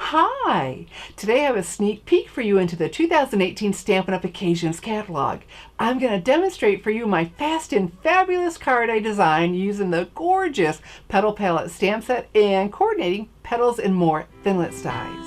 Hi! Today I have a sneak peek for you into the 2018 Stampin' Up! Occasions catalog. I'm going to demonstrate for you my fast and fabulous card I designed using the gorgeous Petal palette stamp set and coordinating Petals and More Thinlits dies.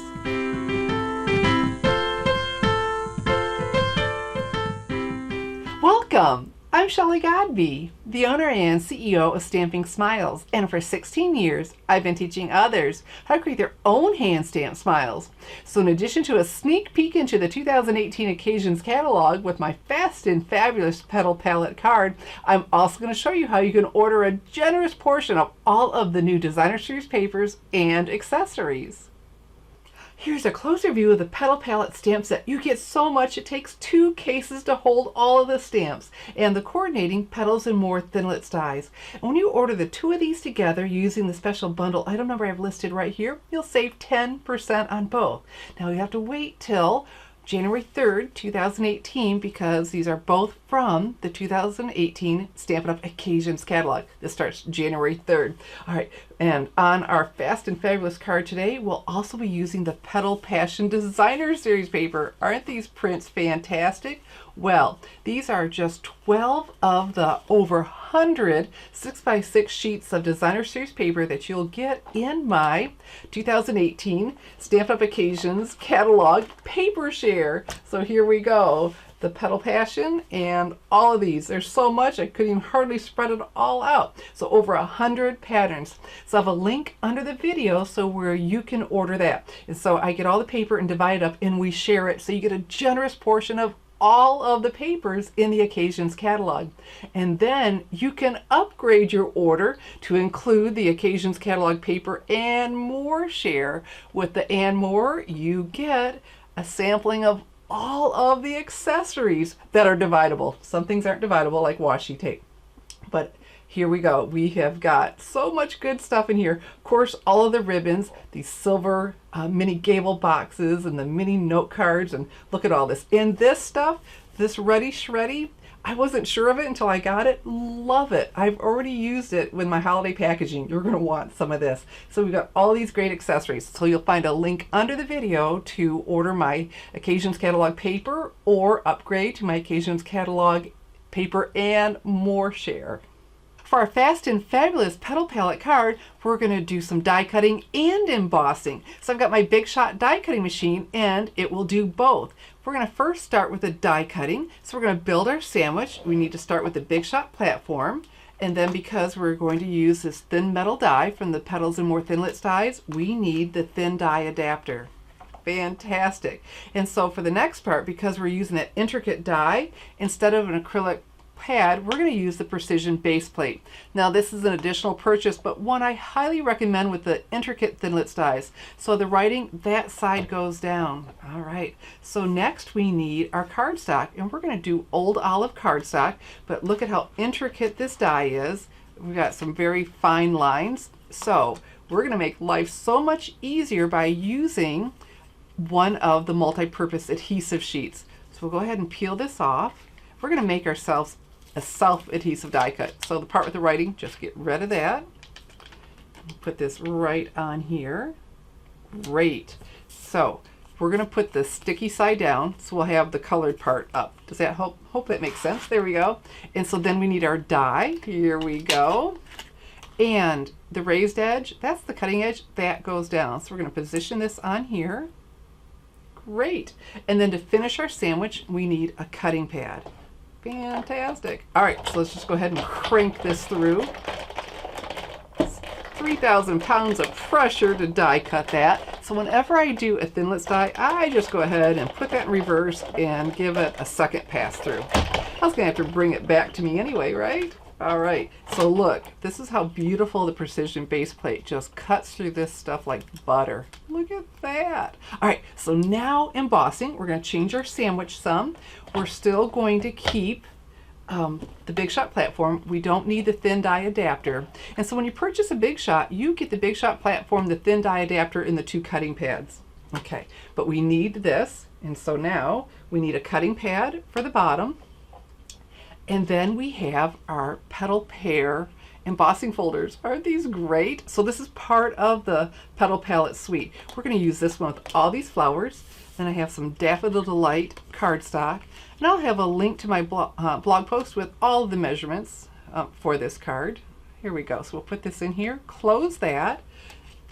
Welcome! I'm Shelley Godby, the owner and CEO of Stamping Smiles, and for 16 years I've been teaching others how to create their own hand-stamped smiles. So in addition to a sneak peek into the 2018 Occasions catalog with my fast and fabulous Petal palette card, I'm also going to show you how you can order a generous portion of all of the new designer series papers and accessories. Here's a closer view of the Petal palette stamp set. You get so much, it takes 2 cases to hold all of the stamps and the coordinating Petals and More Thinlits dies. And when you order the 2 of these together using the special bundle item number I've listed right here, you'll save 10% on both. Now you have to wait till January 3rd, 2018, because these are both from the 2018 Stampin' Up! Occasions catalog. This starts January 3rd. All right, and on our Fast and Fabulous card today, we'll also be using the Petal Passion Designer Series paper. Aren't these prints fantastic? Well, these are just 12 of the over 100 6x6 sheets of designer series paper that you'll get in my 2018 Stampin' Up! Occasions catalog paper share. So here we go. The Petal Passion and all of these. There's so much I couldn't even hardly spread it all out. So over 100 patterns. So I have a link under the video so where you can order that. And so I get all the paper and divide it up and we share it so you get a generous portion of all of the papers in the Occasions catalog. And then you can upgrade your order to include the Occasions catalog paper and more share. With the and more, you get a sampling of all of the accessories that are dividable. Some things aren't dividable, like washi tape. But here we go. We have got so much good stuff in here. Of course, all of the ribbons, these silver mini gable boxes and the mini note cards, and look at all this. And this stuff, this Ready Shreddy, I wasn't sure of it until I got it. Love it. I've already used it with my holiday packaging. You're going to want some of this. So we've got all these great accessories. So you'll find a link under the video to order my Occasions catalog paper or upgrade to my Occasions catalog paper and more share. For our Fast and Fabulous Petal palette card, we're going to do some die cutting and embossing. So I've got my Big Shot die cutting machine and it will do both. We're going to first start with the die cutting. So we're going to build our sandwich. We need to start with the Big Shot platform. And then because we're going to use this thin metal die from the Petals and More Thinlits dies, we need the thin die adapter. Fantastic. And so for the next part, because we're using that intricate die, instead of an acrylic pad, we're going to use the precision base plate. Now this is an additional purchase, but one I highly recommend with the intricate Thinlits dies. So the writing, that side goes down. All right, so next we need our cardstock, and we're going to do Old Olive cardstock, but look at how intricate this die is. We've got some very fine lines. So we're going to make life so much easier by using one of the multi-purpose adhesive sheets. So we'll go ahead and peel this off. We're going to make ourselves a self-adhesive die cut. So the part with the writing, just get rid of that. Put this right on here. Great. So we're going to put the sticky side down, so we'll have the colored part up. Does that hope that makes sense? There we go. And so then we need our die. Here we go. And the raised edge, that's the cutting edge, that goes down. So we're going to position this on here. Great. And then to finish our sandwich, we need a cutting pad. Fantastic. All right, so let's just go ahead and crank this through. It's 3,000 pounds of pressure to die cut that. So whenever I do a Thinlits die, I just go ahead and put that in reverse and give it a second pass through. I was going to have to bring it back to me anyway, right? All right, so look, this is how beautiful the precision base plate just cuts through this stuff like butter. Look at that. All right, so now embossing, we're going to change our sandwich some. We're still going to keep the Big Shot platform. We don't need the thin die adapter. And so when you purchase a Big Shot, you get the Big Shot platform, the thin die adapter, and the 2 cutting pads. Okay, but we need this, and so now we need a cutting pad for the bottom. And then we have our petal pair Embossing folders. Aren't these great? So this is part of the Petal Palette suite. We're going to use this one with all these flowers. Then I have some Daffodil Delight cardstock. And I'll have a link to my blog post with all of the measurements for this card. Here we go. So we'll put this in here, close that,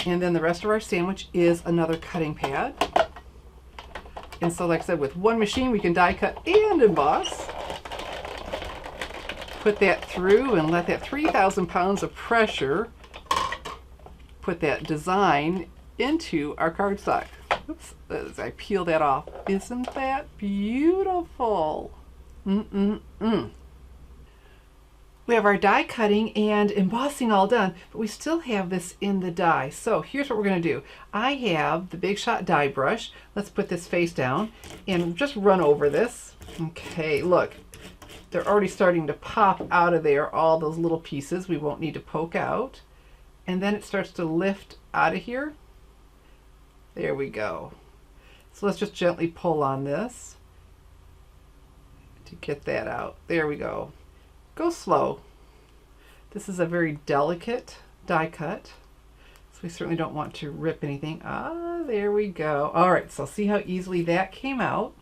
and then the rest of our sandwich is another cutting pad. And so like I said, with one machine we can die cut and emboss. Put that through and let that 3,000 pounds of pressure put that design into our cardstock. Oops, as I peel that off. Isn't that beautiful? We have our die cutting and embossing all done, but we still have this in the die. So here's what we're going to do. I have the Big Shot die brush. Let's put this face down and just run over this. Okay, look. They're already starting to pop out of there, all those little pieces we won't need to poke out. And then it starts to lift out of here. There we go. So let's just gently pull on this to get that out. There we go. Go slow. This is a very delicate die cut, so we certainly don't want to rip anything. Ah, there we go. All right, so see how easily that came out.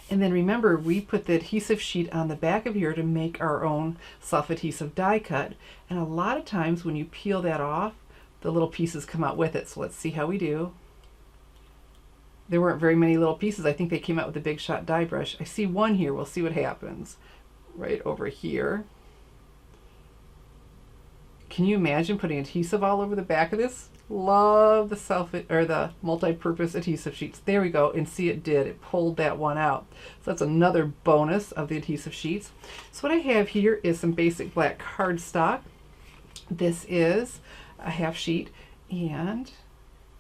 And then remember, we put the adhesive sheet on the back of here to make our own self-adhesive die cut. And a lot of times when you peel that off, the little pieces come out with it. So let's see how we do. There weren't very many little pieces. I think they came out with the Big Shot die brush. I see one here. We'll see what happens. Right over here. Can you imagine putting adhesive all over the back of this? Love the multi-purpose adhesive sheets. There we go, and see it did. It pulled that one out. So that's another bonus of the adhesive sheets. So what I have here is some basic black cardstock. This is a half sheet, and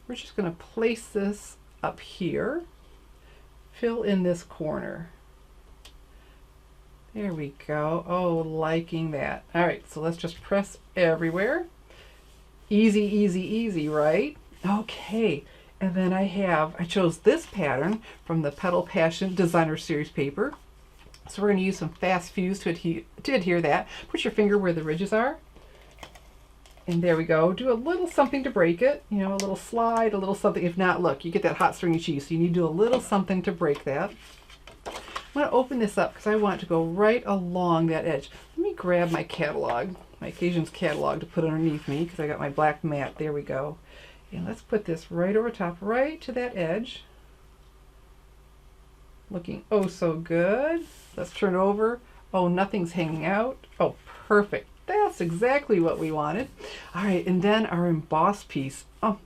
we're just going to place this up here. Fill in this corner. There we go. Oh, liking that. All right, so let's just press everywhere. Easy, easy, easy, right? Okay, and then I chose this pattern from the Petal Passion Designer Series paper. So we're going to use some fast fuse to adhere that. Put your finger where the ridges are. And there we go. Do a little something to break it. You know, a little slide, a little something. If not, look, you get that hot stringy cheese. So you need to do a little something to break that. I'm going to open this up because I want it to go right along that edge. Let me grab my catalog, my Occasions catalog, to put underneath me because I got my black mat. There we go. And let's put this right over top, right to that edge. Looking oh so good. Let's turn it over. Oh, nothing's hanging out. Oh, perfect. That's exactly what we wanted. All right, and then our emboss piece. Oh,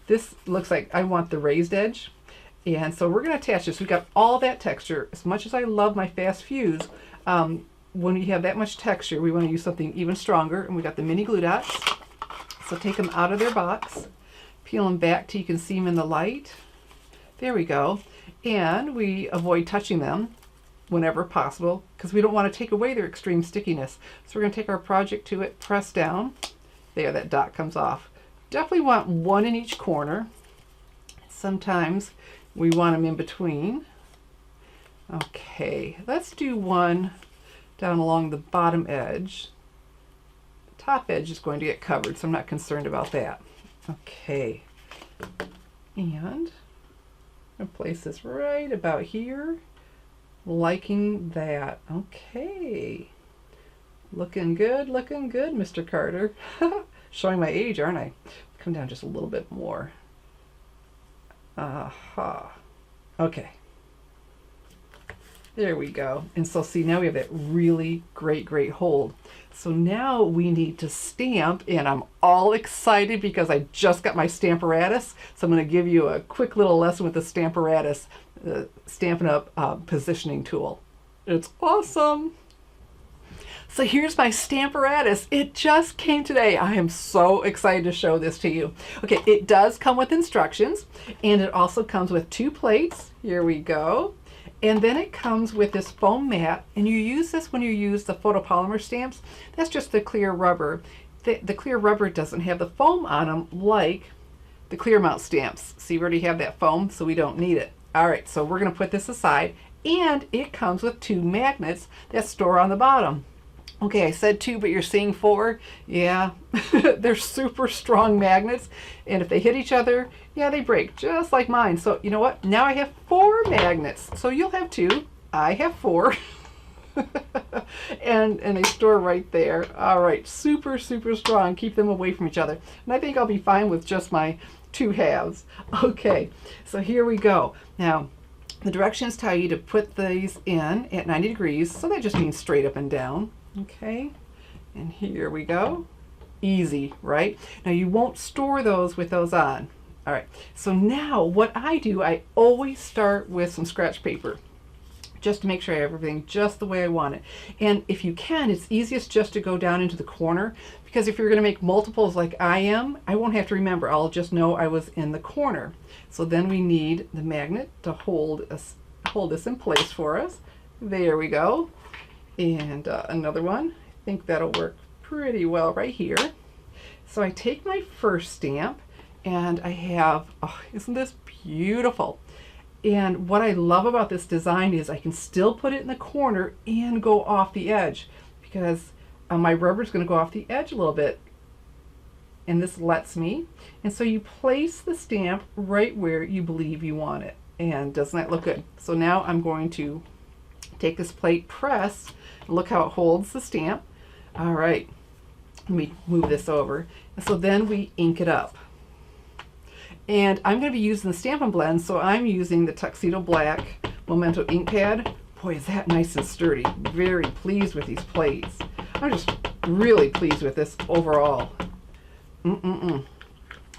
This looks like I want the raised edge. And so we're going to attach this. We've got all that texture. As much as I love my fast fuse, when we have that much texture, we want to use something even stronger. And we got the mini glue dots. So take them out of their box, peel them back till you can see them in the light. There we go. And we avoid touching them whenever possible because we don't want to take away their extreme stickiness. So we're going to take our project to it, press down. There, that dot comes off. Definitely want one in each corner. Sometimes we want them in between. Okay, let's do one down along the bottom edge. The top edge is going to get covered, so I'm not concerned about that. Okay, and I'm going to place this right about here. Liking that. Okay, looking good, Mr. Carter. Showing my age, aren't I? Come down just a little bit more. Aha. Okay. There we go. And so see, now we have that really great hold. So now we need to stamp, and I'm all excited because I just got my Stamparatus. So I'm going to give you a quick little lesson with the Stamparatus, Stampin' Up! Positioning tool. It's awesome. So here's my Stamparatus. It just came today. I am so excited to show this to you. Okay, it does come with instructions, and it also comes with 2 plates. Here we go. And then it comes with this foam mat, and you use this when you use the photopolymer stamps. That's just the clear rubber. The clear rubber doesn't have the foam on them like the clear mount stamps. See, we already have that foam, so we don't need it. All right, so we're going to put this aside, and it comes with 2 magnets that store on the bottom. Okay, I said 2, but you're seeing 4. Yeah, they're super strong magnets. And if they hit each other, yeah, they break, just like mine. So you know what? Now I have 4 magnets. So you'll have 2. I have 4. and they store right there. All right, super, super strong. Keep them away from each other. And I think I'll be fine with just my 2 halves. Okay, so here we go. Now, the directions tell you to put these in at 90 degrees. So that just means straight up and down. Okay, and here we go. Easy, right? Now you won't store those with those on. All right, so now what I do, I always start with some scratch paper just to make sure I have everything just the way I want it. And if you can, it's easiest just to go down into the corner, because if you're going to make multiples like I am, I won't have to remember. I'll just know I was in the corner. So then we need the magnet to hold this in place for us. There we go. And another one. I think that'll work pretty well right here. So I take my first stamp and I have, oh, isn't this beautiful? And what I love about this design is I can still put it in the corner and go off the edge, because my rubber is going to go off the edge a little bit. And this lets me. And so you place the stamp right where you believe you want it. And doesn't that look good? So now I'm going to take this plate press. Look how it holds the stamp. All right, let me move this over. And so then we ink it up. And I'm going to be using the Stampin' Blend, so I'm using the Tuxedo Black Memento ink pad. Boy, is that nice and sturdy. Very pleased with these plates. I'm just really pleased with this overall. And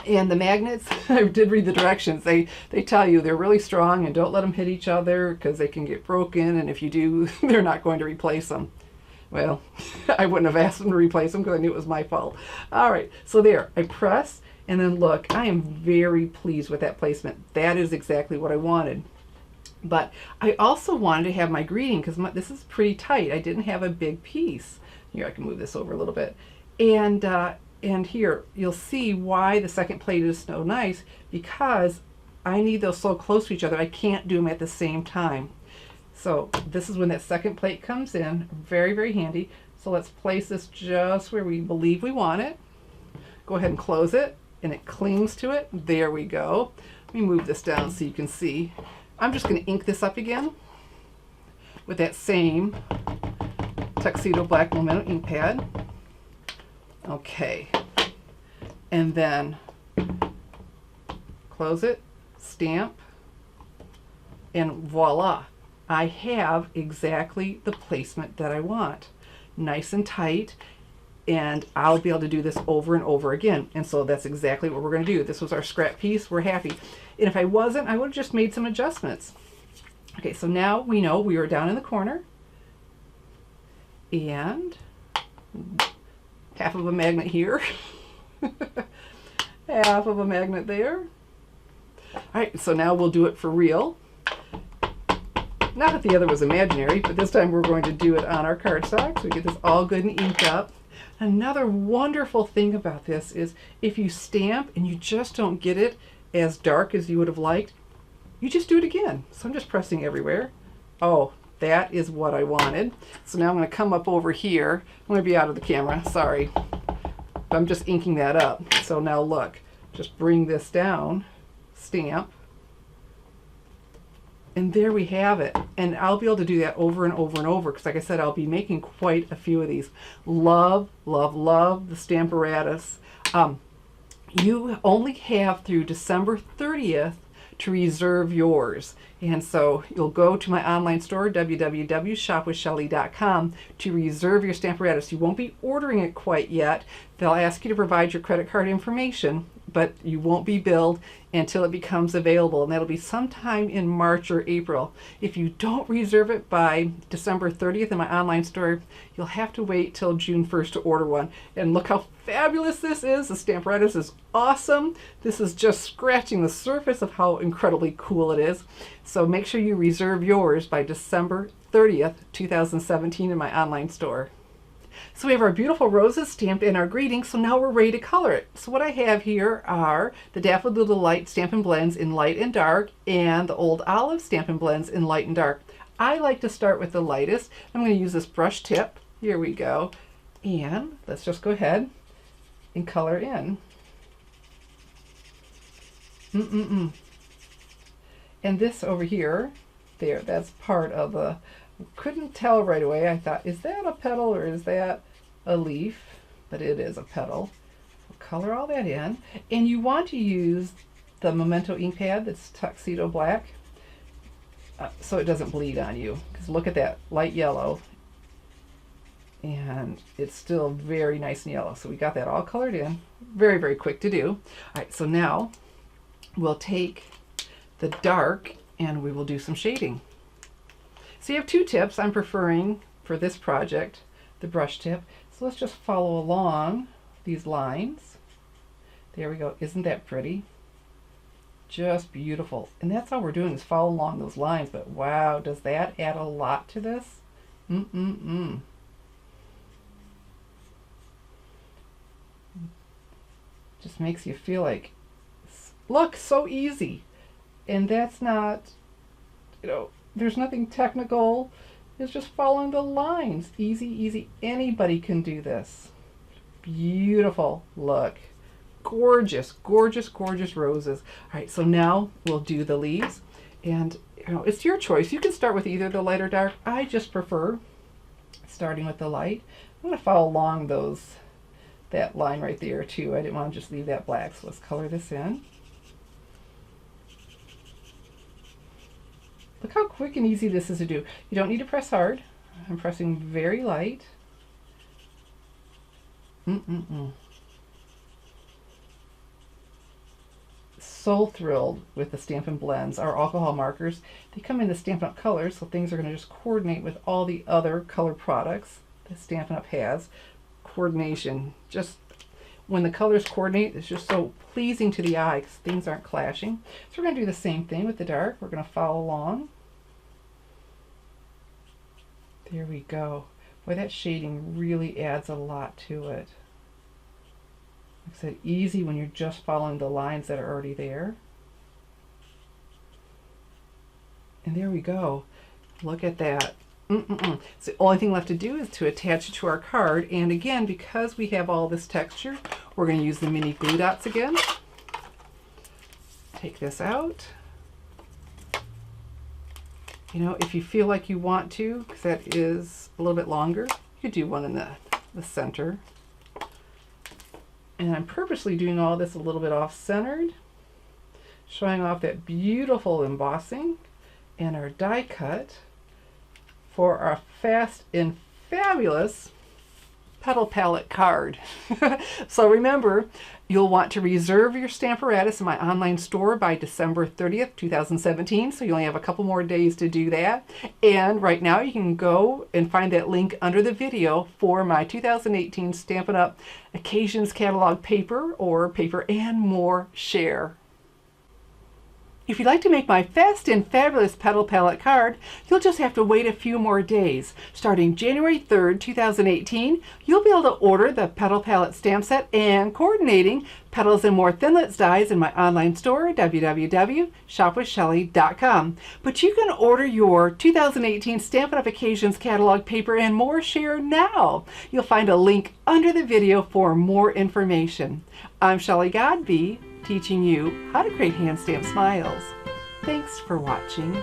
the magnets, I did read the directions. They tell you they're really strong and don't let them hit each other because they can get broken, and if you do, they're not going to replace them. Well, I wouldn't have asked them to replace them because I knew it was my fault. All right, so there, I press, and then look, I am very pleased with that placement. That is exactly what I wanted. But I also wanted to have my greeting, because this is pretty tight. I didn't have a big piece. Here, I can move this over a little bit. And here, you'll see why the second plate is so nice, because I need those so close to each other. I can't do them at the same time. So this is when that second plate comes in. Very, very handy. So let's place this just where we believe we want it. Go ahead and close it, and it clings to it. There we go. Let me move this down so you can see. I'm just going to ink this up again with that same Tuxedo Black Memento ink pad. Okay, and then close it, stamp, and voila, I have exactly the placement that I want. Nice and tight, and I'll be able to do this over and over again. And so that's exactly what we're going to do. This was our scrap piece. We're happy. And if I wasn't, I would have just made some adjustments. Okay, so now we know we are down in the corner, and half of a magnet here, half of a magnet there. All right, so now we'll do it for real. Not that the other was imaginary, but this time we're going to do it on our cardstock, so we get this all good and inked up. Another wonderful thing about this is if you stamp and you just don't get it as dark as you would have liked, you just do it again. So I'm just pressing everywhere. Oh, that is what I wanted. So now I'm going to come up over here. I'm going to be out of the camera, sorry. I'm just inking that up. So now look, just bring this down, stamp, and there we have it. And I'll be able to do that over and over and over, because like I said, I'll be making quite a few of these. Love, love, love the Stamparatus. You only have through December 30th to reserve yours. And so you'll go to my online store, www.shopwithshelly.com, to reserve your Stamparatus. You won't be ordering it quite yet. They'll ask you to provide your credit card information, but you won't be billed until it becomes available, and that'll be sometime in March or April. If you don't reserve it by December 30th in my online store, you'll have to wait till June 1st to order one. And look how fabulous this is. The Stamparatus is awesome. This is just scratching the surface of how incredibly cool it is. So make sure you reserve yours by December 30th, 2017 in my online store. So we have our beautiful roses stamped in our greeting, so now we're ready to color it. So what I have here are the Daffodil Delight Stampin' Blends in light and dark, and the Old Olive Stampin' Blends in light and dark. I like to start with the lightest. I'm going to use this brush tip, Here we go. And let's just go ahead and color in. And this over here, there, that's part of the, couldn't tell right away. I thought, is that a petal or is that a leaf? But it is a petal. We'll color all that in. And you want to use the Memento ink pad that's tuxedo black so it doesn't bleed on you. Because look at that light yellow. And it's still very nice and yellow. So we got that all colored in. Very, very quick to do. All right, so now we'll take the dark and we will do some shading. So you have two tips. I'm preferring for this project the brush tip. So let's just follow along these lines. There we go. Isn't that pretty? Just beautiful. And that's all we're doing is follow along those lines. But wow, does that add a lot to this? Just makes you feel like, look, so easy. And that's not, you know, there's nothing technical. It's just following the lines. Easy, easy. Anybody can do this. Beautiful. Look. Gorgeous, gorgeous, gorgeous roses. All right, so now we'll do the leaves. And, you know, it's your choice. You can start with either the light or dark. I just prefer starting with the light. I'm going to follow along that line right there too. I didn't want to just leave that black. So let's color this in. Look how quick and easy this is to do. You don't need to press hard. I'm pressing very light. So thrilled with the Stampin' Blends, our alcohol markers. They come in the Stampin' Up! Colors, so things are going to just coordinate with all the other color products that Stampin' Up! Has. Coordination, just when the colors coordinate, it's just so pleasing to the eye because things aren't clashing. So we're going to do the same thing with the dark. We're going to follow along. There we go. Boy, that shading really adds a lot to it. Like I said, easy when you're just following the lines that are already there. And there we go. Look at that. So the only thing left to do is to attach it to our card. And again, because we have all this texture, we're going to use the mini glue dots again. Take this out. You know, if you feel like you want to, because that is a little bit longer, you could do one in the center. And I'm purposely doing all this a little bit off-centered, showing off that beautiful embossing and our die cut for our fast and fabulous Petal palette card. So remember, you'll want to reserve your Stamparatus in my online store by December 30th, 2017. So you only have a couple more days to do that. And right now you can go and find that link under the video for my 2018 Stampin' Up! Occasions Catalog paper or Paper and More Share. If you'd like to make my fast and fabulous Petal palette card, you'll just have to wait a few more days. Starting January 3rd, 2018, you'll be able to order the Petal palette stamp set and coordinating Petals and More Thinlits dies in my online store, www.shopwithshelly.com. But you can order your 2018 Stampin' Up! Occasions Catalog Paper and More Share now. You'll find a link under the video for more information. I'm Shelley Godby, teaching you how to create hand stamped smiles. Thanks for watching.